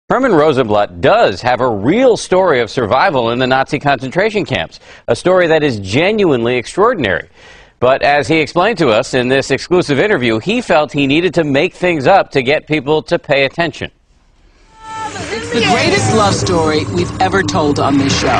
Herman Rosenblatt does have a real story of survival in the Nazi concentration camps, a story that is genuinely extraordinary. But as he explained to us in this exclusive interview, he felt he needed to make things up to get people to pay attention. It's the greatest love story we've ever told on this show.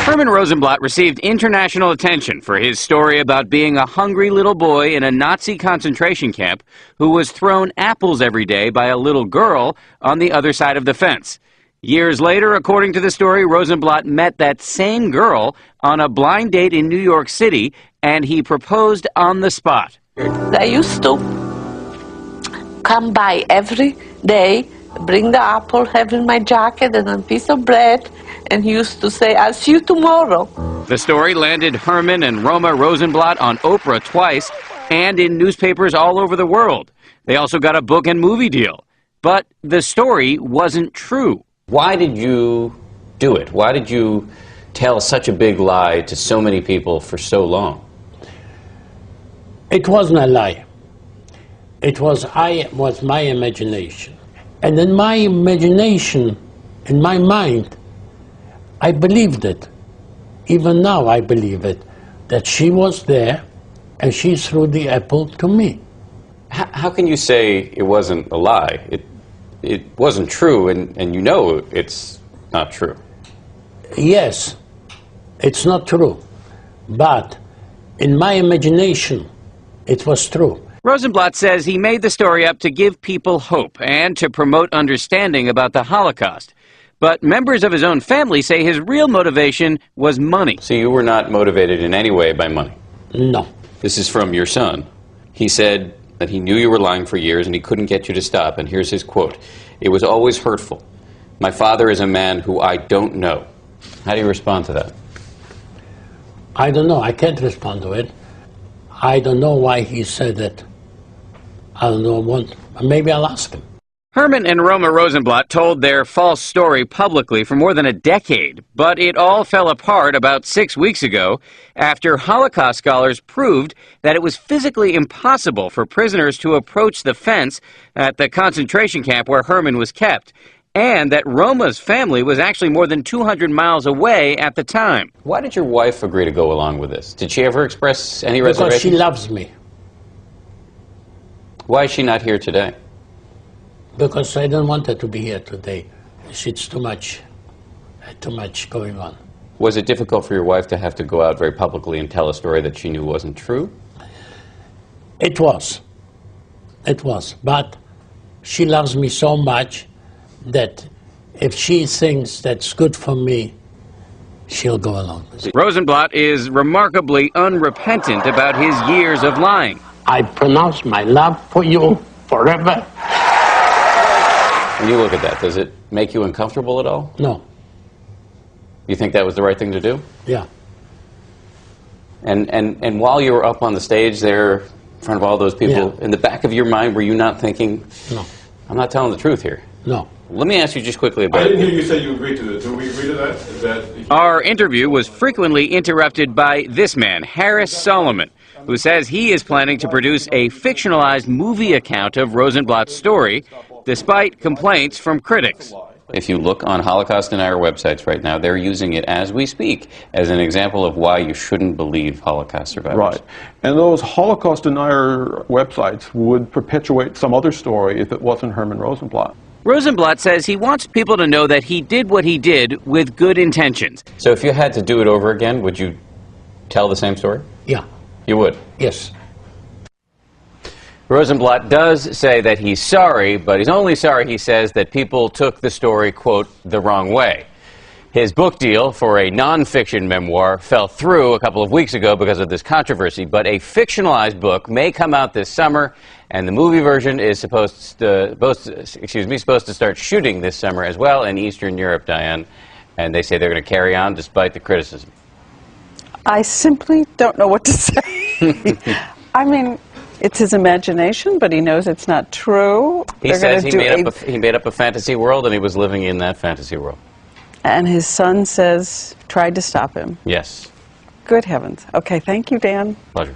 Herman Rosenblatt received international attention for his story about being a hungry little boy in a Nazi concentration camp who was thrown apples every day by a little girl on the other side of the fence. Years later, according to the story, Rosenblatt met that same girl on a blind date in New York City, and he proposed on the spot. I used to come by every day, bring the apple, have in my jacket and a piece of bread, and he used to say, "I'll see you tomorrow." The story landed Herman and Roma Rosenblatt on Oprah twice and in newspapers all over the world. They also got a book and movie deal. But the story wasn't true. Why did you do it? Why did you tell such a big lie to so many people for so long? It wasn't a lie. It was my imagination. And in my imagination, in my mind, I believed it. Even now I believe it, that she was there and she threw the apple to me. How can you say it wasn't a lie? It wasn't true, and you know it's not true. Yes, it's not true. But in my imagination, it was true. Rosenblatt says he made the story up to give people hope and to promote understanding about the Holocaust. But members of his own family say his real motivation was money. So you were not motivated in any way by money? No. This is from your son. He said that he knew you were lying for years and he couldn't get you to stop. And here's his quote. "It was always hurtful. My father is a man who I don't know." How do you respond to that? I don't know. I can't respond to it. I don't know why he said it. I don't know what. Maybe I'll ask him. Herman and Roma Rosenblatt told their false story publicly for more than a decade, but it all fell apart about 6 weeks ago after Holocaust scholars proved that it was physically impossible for prisoners to approach the fence at the concentration camp where Herman was kept, and that Roma's family was actually more than 200 miles away at the time. Why did your wife agree to go along with this? Did she ever express any reservation? Because she loves me. Why is she not here today? Because I don't want her to be here today. It's too much going on. Was it difficult for your wife to have to go out very publicly and tell a story that she knew wasn't true? It was. It was. But she loves me so much that if she thinks that's good for me, she'll go along with it. Rosenblatt is remarkably unrepentant about his years of lying. I pronounce my love for you forever. When you look at that, does it make you uncomfortable at all? No. You think that was the right thing to do? Yeah. And while you were up on the stage there in front of all those people, in the back of your mind, were you not thinking, no, I'm not telling the truth here? No. Let me ask you just quickly about I didn't hear you say you agreed to it. Do we agree to that? Is that... Our interview was frequently interrupted by this man, Harris Solomon, who says he is planning to produce a fictionalized movie account of Rosenblatt's story, despite complaints from critics. If you look on Holocaust Denier websites right now, they're using it as we speak as an example of why you shouldn't believe Holocaust survivors. Right. And those Holocaust Denier websites would perpetuate some other story if it wasn't Herman Rosenblatt. Rosenblatt says he wants people to know that he did what he did with good intentions. So if you had to do it over again, would you tell the same story? Yeah. You would? Yes. Rosenblatt does say that he's sorry, but he's only sorry, he says, that people took the story, quote, the wrong way. His book deal for a nonfiction memoir fell through a couple of weeks ago because of this controversy, but a fictionalized book may come out this summer, and the movie version is supposed to start shooting this summer as well in Eastern Europe, Diane, and they say they're going to carry on despite the criticism. I simply don't know what to say. I mean, it's his imagination, but he knows it's not true. He says he made up a fantasy world, and he was living in that fantasy world. And his son says, tried to stop him. Yes. Good heavens. Okay, thank you, Dan. Pleasure.